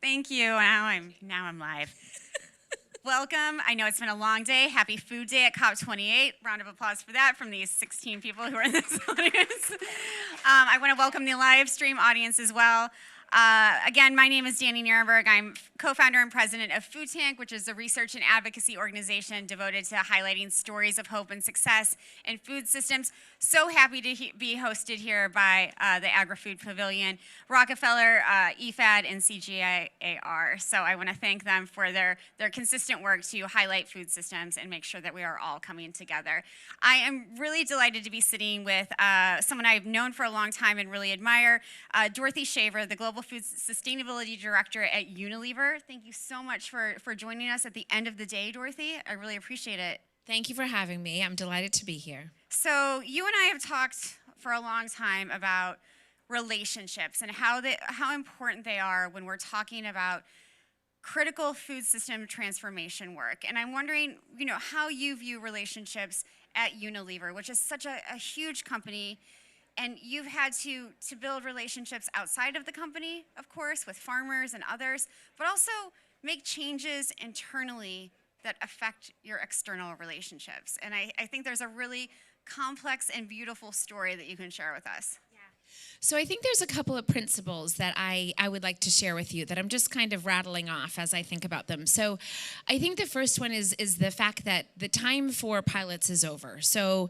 Thank you. Now I'm live. Welcome. I know it's been a long day. Happy Food Day at COP28. Round of applause for that from these 16 people who are in this audience. I want to welcome the live stream audience as well. Again, my name is Danny Nierenberg. I'm co-founder and president of Food Tank, which is a research and advocacy organization devoted to highlighting stories of hope and success in food systems. So happy to be hosted here by the Agri-Food Pavilion, Rockefeller, EFAD, and CGIAR. So I want to thank them for their consistent work to highlight food systems and make sure that we are all coming together. I am really delighted to be sitting with someone I've known for a long time and really admire, Dorothy Shaver, the Global Food Sustainability Director at Unilever. Thank you so much for joining us at the end of the day, Dorothy. I really appreciate it. Thank you for having me. I'm delighted to be here. So you and I have talked for a long time about relationships and how important they are when we're talking about critical food system transformation work. And I'm wondering, how you view relationships at Unilever, which is such a huge company. And you've had to build relationships outside of the company, of course, with farmers and others, but also make changes internally that affect your external relationships. And I think there's a really complex and beautiful story that you can share with us. So I think there's a couple of principles that I would like to share with you that I'm just kind of rattling off as I think about them. So I think the first one is the fact that the time for pilots is over. So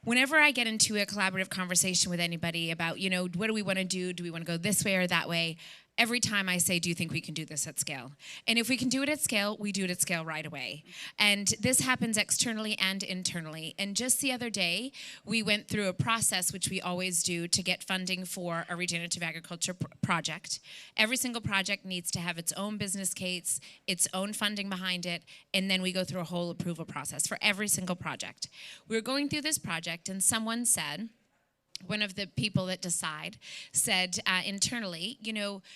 whenever I get into a collaborative conversation with anybody about, what do we want to do? Do we want to go this way or that way? Every time I say, do you think we can do this at scale? And if we can do it at scale, we do it at scale right away. And this happens externally and internally. And just the other day, we went through a process, which we always do, to get funding for a regenerative agriculture project. Every single project needs to have its own business case, its own funding behind it, and then we go through a whole approval process for every single project. We were going through this project, and someone said, one of the people that decide said internally,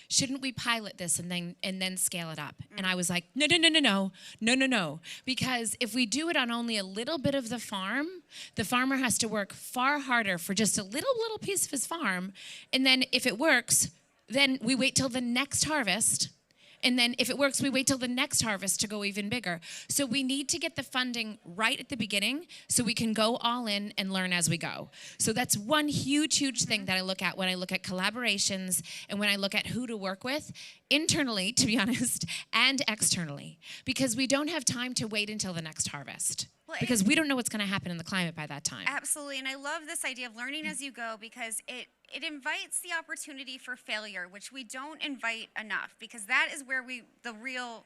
shouldn't we pilot this and then scale it up? And I was like, no. Because if we do it on only a little bit of the farmer has to work far harder for just a little piece of his farm. And then if it works, then we wait till the next harvest. And then if it works, we wait till the next harvest to go even bigger. So we need to get the funding right at the beginning so we can go all in and learn as we go. So that's one huge thing that I look at when I look at collaborations and when I look at who to work with, internally, to be honest, and externally. Because we don't have time to wait until the next harvest. Because we don't know what's going to happen in the climate by that time. Absolutely, and I love this idea of learning as you go because it invites the opportunity for failure, which we don't invite enough because that is where the real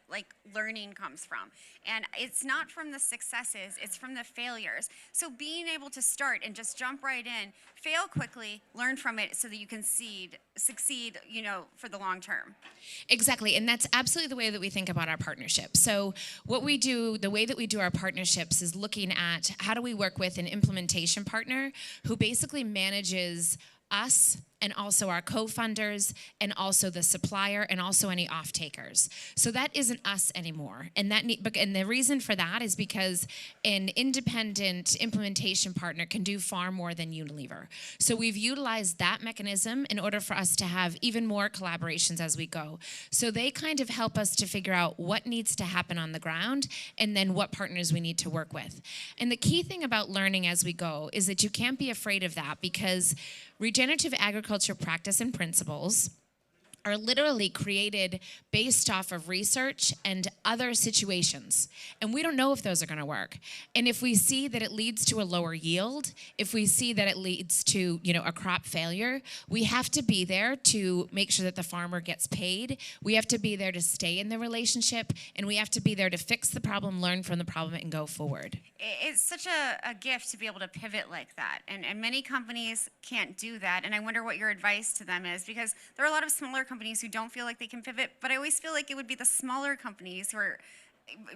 learning comes from. And it's not from the successes, it's from the failures. So being able to start and just jump right in, fail quickly, learn from it so that you can succeed, for the long term. Exactly, and that's absolutely the way that we think about our partnerships. So what we do, the way that we do our partnerships is looking at how do we work with an implementation partner who basically manages us and also our co-funders and also the supplier and also any off-takers. So that isn't us anymore. And the reason for that is because an independent implementation partner can do far more than Unilever. So we've utilized that mechanism in order for us to have even more collaborations as we go. So they kind of help us to figure out what needs to happen on the ground and then what partners we need to work with. And the key thing about learning as we go is that you can't be afraid of that because regenerative agriculture practice and principles are literally created based off of research and other situations. And we don't know if those are going to work. And if we see that it leads to a lower yield, if we see that it leads to, a crop failure, we have to be there to make sure that the farmer gets paid. We have to be there to stay in the relationship, and we have to be there to fix the problem, learn from the problem, and go forward. It's such a gift to be able to pivot like that. And many companies can't do that. And I wonder what your advice to them is because there are a lot of smaller companies who don't feel like they can pivot, but I always feel like it would be the smaller companies who are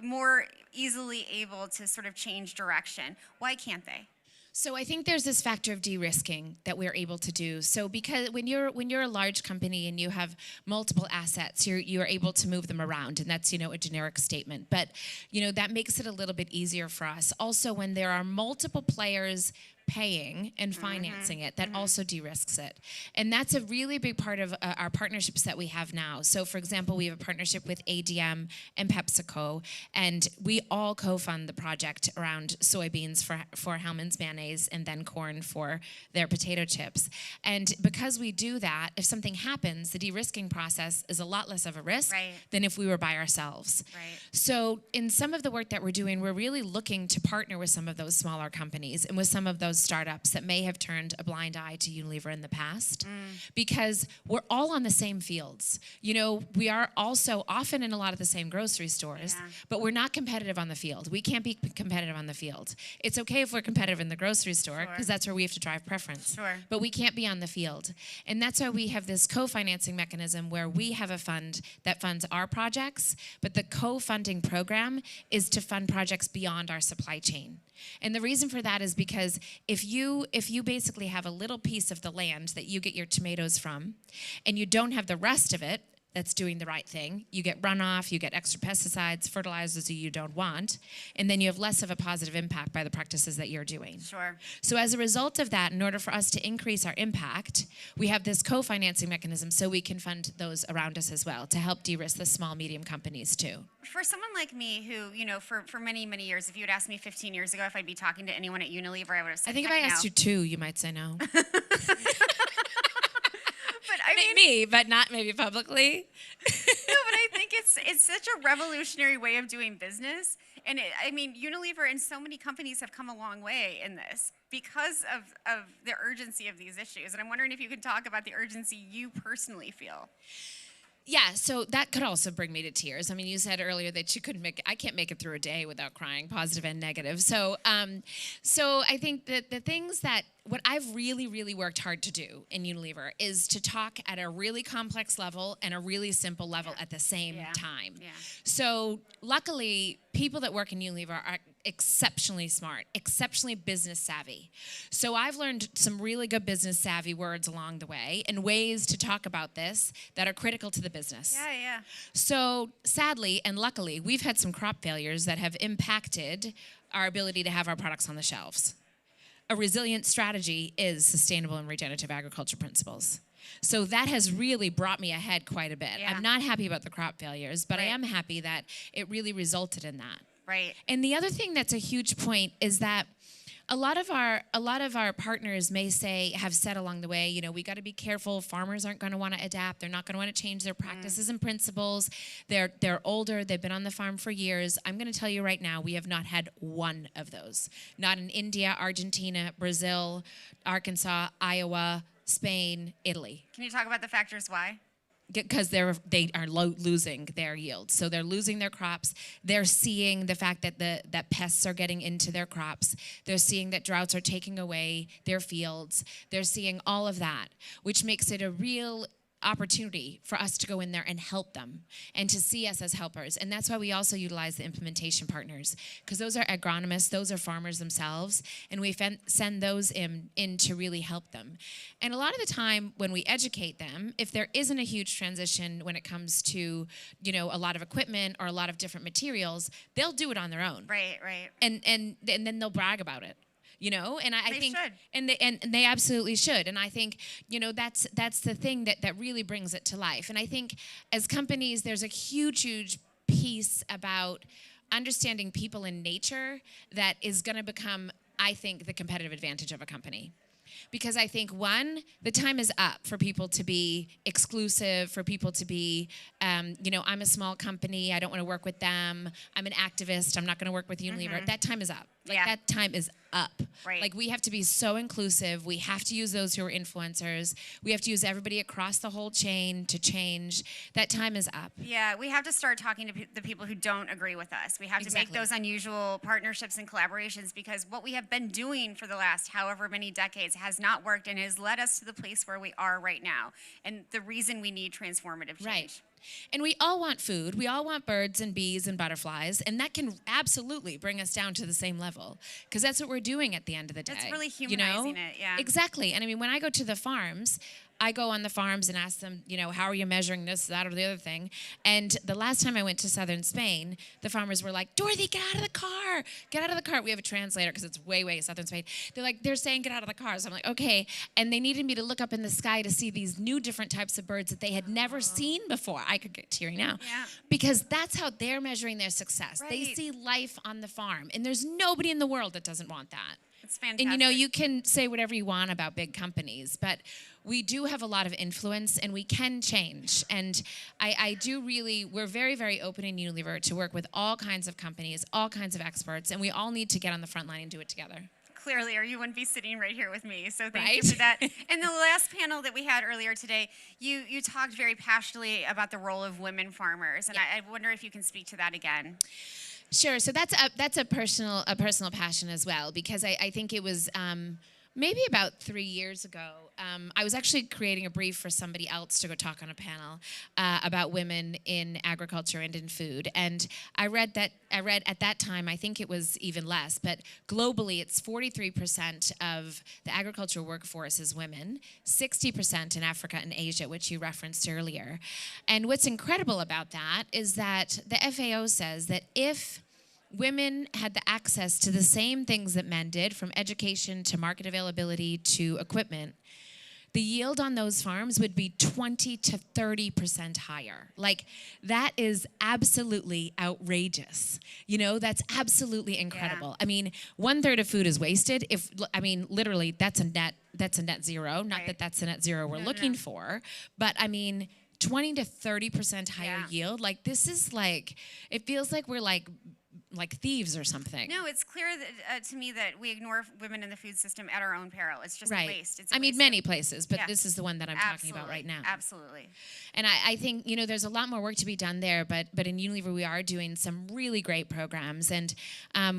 more easily able to sort of change direction. Why can't they? So I think there's this factor of de-risking that we're able to do. So because when you're a large company and you have multiple assets, you're able to move them around, and that's a generic statement. But that makes it a little bit easier for us. Also, when there are multiple players paying and financing it that also de-risks it. And that's a really big part of our partnerships that we have now. So for example, we have a partnership with ADM and PepsiCo, and we all co-fund the project around soybeans for Hellmann's mayonnaise and then corn for their potato chips. And because we do that, if something happens, the de-risking process is a lot less of a risk than if we were by ourselves. So in some of the work that we're doing, we're really looking to partner with some of those smaller companies and with some of those startups that may have turned a blind eye to Unilever in the past, because we're all on the same fields. You know, we are also often in a lot of the same grocery stores, but we're not competitive on the field. We can't be competitive on the field. It's okay if we're competitive in the grocery store, because that's where we have to drive preference. But we can't be on the field. And that's why we have this co-financing mechanism where we have a fund that funds our projects, but the co-funding program is to fund projects beyond our supply chain. And the reason for that is because if you basically have a little piece of the land that you get your tomatoes from, and you don't have the rest of it that's doing the right thing, you get runoff, you get extra pesticides, fertilizers that you don't want, and then you have less of a positive impact by the practices that you're doing. So as a result of that, in order for us to increase our impact, we have this co-financing mechanism so we can fund those around us as well to help de-risk the small, medium companies too. For someone like me who, you know, for many, many years, if you had asked me 15 years ago if I'd be talking to anyone at Unilever, I would have said, I think if I asked you 2, you might say no. I mean, me, but not maybe publicly. No, but I think it's such a revolutionary way of doing business. And I mean, Unilever and so many companies have come a long way in this because of the urgency of these issues. And I'm wondering if you could talk about the urgency you personally feel. Yeah, so that could also bring me to tears. I mean, you said earlier that you couldn't I can't make it through a day without crying, positive and negative. So I think that the things that, what I've really, really worked hard to do in Unilever is to talk at a really complex level and a really simple level at the same time. So luckily, people that work in Unilever are exceptionally smart, exceptionally business savvy. So I've learned some really good business savvy words along the way and ways to talk about this that are critical to the business. So sadly and luckily, we've had some crop failures that have impacted our ability to have our products on the shelves. A resilient strategy is sustainable and regenerative agriculture principles. So that has really brought me ahead quite a bit. I'm not happy about the crop failures, but I am happy that it really resulted in that. And the other thing that's a huge point is that a lot of our partners may have said along the way, you know, we got to be careful. Farmers aren't going to want to adapt. They're not going to want to change their practices and principles. They're older. They've been on the farm for years. I'm going to tell you right now, we have not had one of those. Not in India, Argentina, Brazil, Arkansas, Iowa, Spain, Italy. Can you talk about the factors why? Because they are losing their yield. So they're losing their crops. They're seeing the fact that pests are getting into their crops. They're seeing that droughts are taking away their fields. They're seeing all of that, which makes it a real opportunity for us to go in there and help them and to see us as helpers. And that's why we also utilize the implementation partners, because those are agronomists, those are farmers themselves, and we send those in to really help them. And a lot of the time when we educate them, if there isn't a huge transition when it comes to, you know, a lot of equipment or a lot of different materials, they'll do it on their own. And then they'll brag about it. You know, and I think, and they absolutely should. And I think, you know, that's the thing that really brings it to life. And I think as companies, there's a huge piece about understanding people and nature that is going to become, I think, the competitive advantage of a company. Because I think, one, the time is up for people to be exclusive, for people to be, you know, I'm a small company, I don't want to work with them, I'm an activist, I'm not going to work with Unilever. That time is up. That time is up. Like, we have to be so inclusive. We have to use those who are influencers. We have to use everybody across the whole chain to change. That time is up. Yeah, we have to start talking to the people who don't agree with us. We have to make those unusual partnerships and collaborations, because what we have been doing for the last however many decades has not worked and has led us to the place where we are right now. And the reason we need transformative change. And we all want food. We all want birds and bees and butterflies. And that can absolutely bring us down to the same level, because that's what we're doing at the end of the day. It's really humanizing it, Exactly. And I mean, when I go to the farms, I go on the farms and ask them, how are you measuring this, that, or the other thing? And the last time I went to southern Spain, the farmers were like, Dorothy, get out of the car. Get out of the car. We have a translator because it's way, way southern Spain. They're saying get out of the car. So I'm like, okay. And they needed me to look up in the sky to see these new different types of birds that they had never seen before. I could get teary now. Yeah. Because that's how they're measuring their success. Right. They see life on the farm. And there's nobody in the world that doesn't want that. It's fantastic. And you can say whatever you want about big companies, but we do have a lot of influence and we can change. And we're very, very open in Unilever to work with all kinds of companies, all kinds of experts, and we all need to get on the front line and do it together. Clearly, or you wouldn't be sitting right here with me. So thank you Right? for that. And the last panel that we had earlier today, you talked very passionately about the role of women farmers, and I wonder if you can speak to that again. Sure. So that's a personal passion as well, because I think it was maybe about 3 years ago. I was actually creating a brief for somebody else to go talk on a panel about women in agriculture and in food. And I read at that time, I think it was even less, but globally it's 43% of the agricultural workforce is women, 60% in Africa and Asia, which you referenced earlier. And what's incredible about that is that the FAO says that if women had the access to the same things that men did, from education to market availability to equipment, the yield on those farms would be 20 to 30% higher. Like, that is absolutely outrageous. That's absolutely incredible. Yeah. I mean, 1/3 of food is wasted. Literally, that's a net zero. Not Right. that that's a net zero we're looking for, but 20 to 30% higher yield. Like, this is it feels like we're like thieves or something. No, it's clear that, to me that we ignore women in the food system at our own peril. It's just Right. a waste. It's a waste many places, but Yeah. this is the one that I'm talking about right now. Absolutely. And I think, there's a lot more work to be done there, but in Unilever we are doing some really great programs. And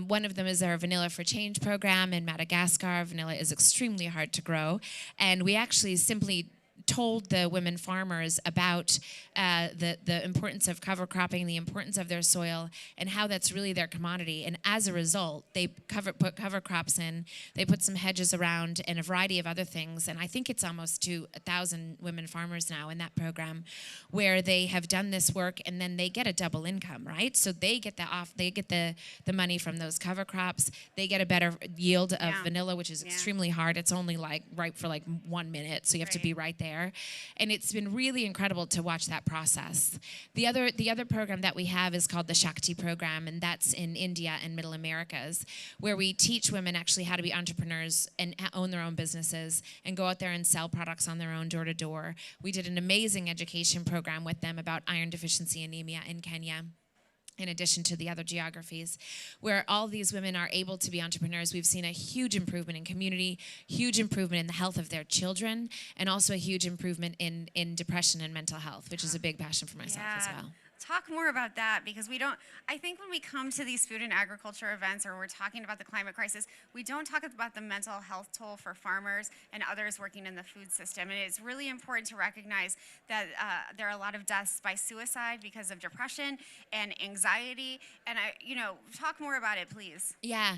one of them is our Vanilla for Change program in Madagascar. Vanilla is extremely hard to grow. And we actually simply told the women farmers about the importance of cover cropping, the importance of their soil, and how that's really their commodity. And as a result, they put cover crops in, they put some hedges around, and a variety of other things. And I think it's almost to 1,000 women farmers now in that program, where they have done this work, and then they get a double income, right? So they get the money from those cover crops. They get a better yield of vanilla, which is extremely hard. It's only ripe for 1 minute, so you have to be right there. And it's been really incredible to watch that process. The other program that we have is called the Shakti program, and that's in India and Middle Americas, where we teach women actually how to be entrepreneurs and own their own businesses and go out there and sell products on their own door to door. We did an amazing education program with them about iron deficiency anemia in Kenya, in addition to the other geographies, where all these women are able to be entrepreneurs. We've seen a huge improvement in community, huge improvement in the health of their children, and also a huge improvement in depression and mental health, which is a big passion for myself as well. Talk more about that, because I think when we come to these food and agriculture events, or we're talking about the climate crisis, we don't talk about the mental health toll for farmers and others working in the food system. And it's really important to recognize that there are a lot of deaths by suicide because of depression and anxiety. And talk more about it, please. Yeah.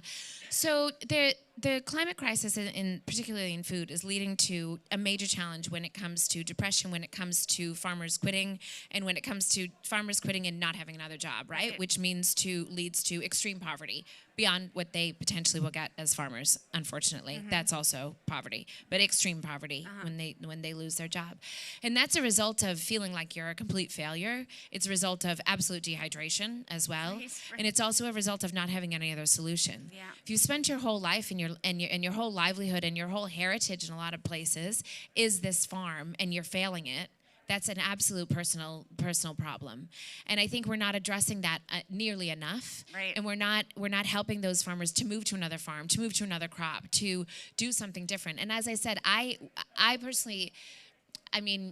So the climate crisis, particularly in food, is leading to a major challenge when it comes to depression, when it comes to farmers quitting, and when it comes to farmers quitting and not having another job, right? Which leads to extreme poverty beyond what they potentially will get as farmers, unfortunately. Mm-hmm. That's also poverty, but extreme poverty when they lose their job. And that's a result of feeling like you're a complete failure. It's a result of absolute dehydration as well. Right. And it's also a result of not having any other solution. Yeah. If you spent your whole life and your whole livelihood and your whole heritage in a lot of places is this farm, and you're failing it, that's an absolute personal problem. And I think we're not addressing that nearly enough. Right. And we're not helping those farmers to move to another farm, to move to another crop, to do something different. And as I said, I personally,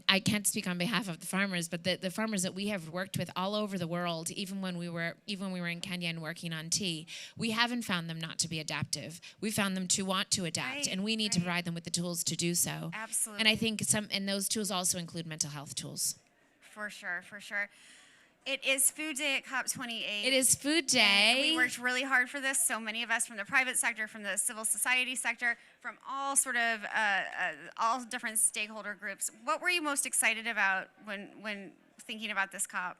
I can't speak on behalf of the farmers, but the farmers that we have worked with all over the world, even when we were in Kenya and working on tea, we haven't found them not to be adaptive. We found them to want to adapt, and we need to provide them with the tools to do so. Absolutely. And I think and those tools also include mental health tools. For sure. It is Food Day at COP28. It is Food Day. We worked really hard for this. So many of us from the private sector, from the civil society sector, from all sort of all different stakeholder groups. What were you most excited about when thinking about this COP?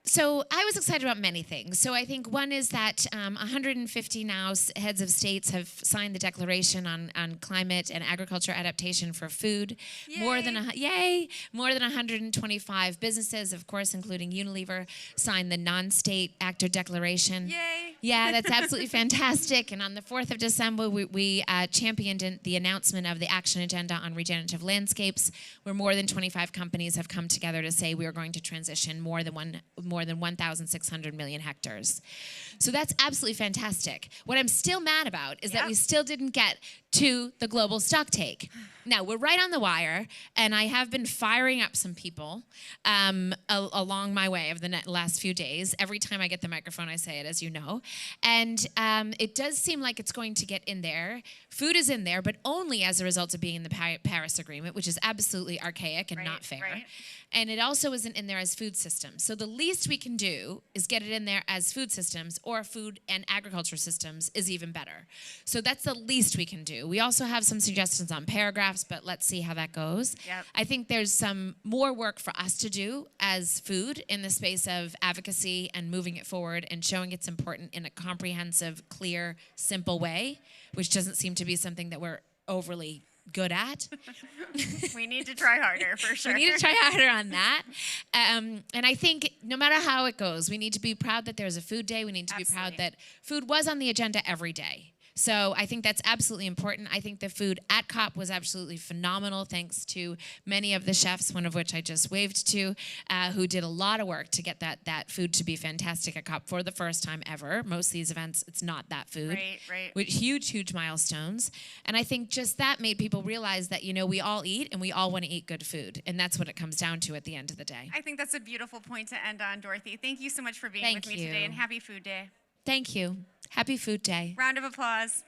So I was excited about many things. So I think one is that 150 now heads of states have signed the Declaration on Climate and Agriculture Adaptation for Food. Yay. More than 125 businesses, of course, including Unilever, signed the non-state actor declaration. Yay! Yeah, that's absolutely fantastic. And on the 4th of December, we championed the announcement of the Action Agenda on Regenerative Landscapes, where more than 25 companies have come together to say we are going to transition more than 1,600 million hectares. So that's absolutely fantastic. What I'm still mad about is that we still didn't get to the global stocktake. Now, we're right on the wire, and I have been firing up some people along my way of the last few days. Every time I get the microphone, I say it, as you know. And it does seem like it's going to get in there. Food is in there, but only as a result of being in the Paris Agreement, which is absolutely archaic and not fair. Right. And it also isn't in there as food systems. So the least we can do is get it in there as food systems, or food and agriculture systems is even better. So that's the least we can do. We also have some suggestions on paragraphs, but let's see how that goes. Yep. I think there's some more work for us to do as food in the space of advocacy and moving it forward and showing it's important in a comprehensive, clear, simple way, which doesn't seem to be something that we're overly good at. We need to try harder, for sure. We need to try harder on that. And I think no matter how it goes, we need to be proud that there's a food day. We need to be proud that food was on the agenda every day. So I think that's absolutely important. I think the food at COP was absolutely phenomenal, thanks to many of the chefs, one of which I just waved to, who did a lot of work to get that food to be fantastic at COP for the first time ever. Most of these events, it's not that food. Right. With huge milestones. And I think just that made people realize that, we all eat and we all want to eat good food. And that's what it comes down to at the end of the day. I think that's a beautiful point to end on, Dorothy. Thank you so much for being with me today, and happy Food Day. Thank you. Happy Food Day. Round of applause.